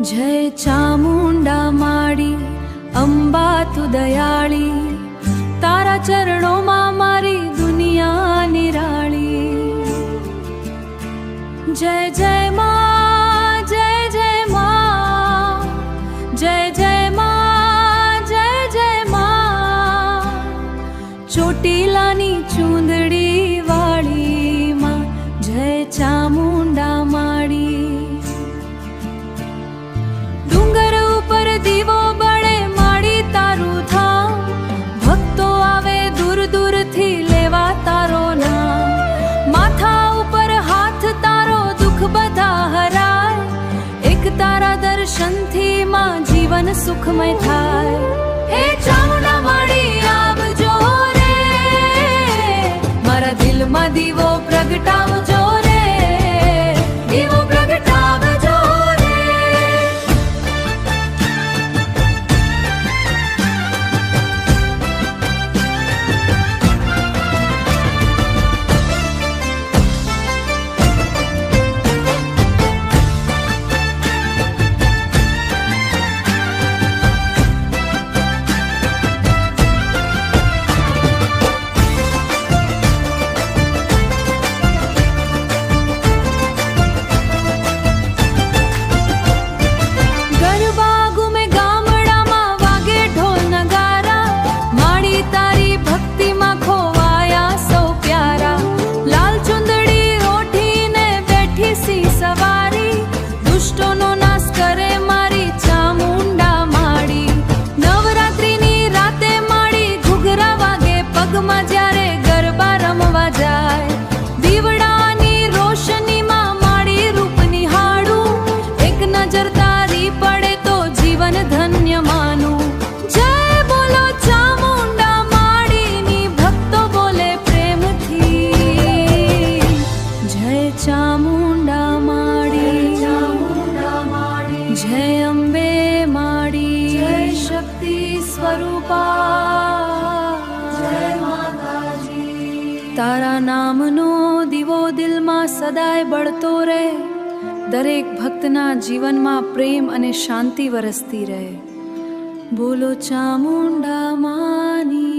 जय चामुंडा माड़ी अंबा तू दयाड़ी, तारा चरणों मां मारी दुनिया निराली। जय जय मां, जय जय मां, जय जय मां, जय जय मां। चोटीलानी चूंदड़ी वाली मां, जय चामुंडा माड़ी। डूंगर ऊपर दीवो बड़े माड़ी तारू धाम, भक्तो आवे दूर दूर थी लेवा तारो नाम। माथा ऊपर हाथ तारो दुख बधा हराय, एक तारा दर्शन थी मां जीवन सुखमय थाय। हे चामुंडा माड़ी आवजो रे, मारा दिल में दीवो प्रगटावजो रे, दीवो प्रगटावजो रे। जय अम्बे माड़ी, जय शक्ति स्वरूपा, जय माताजी। तारा नामनो दीवो दिल में सदाय बढ़तो रहे, दरेक भक्तना जीवन में प्रेम अने शांति वरसती रहे। बोलो चामुंडा मानी।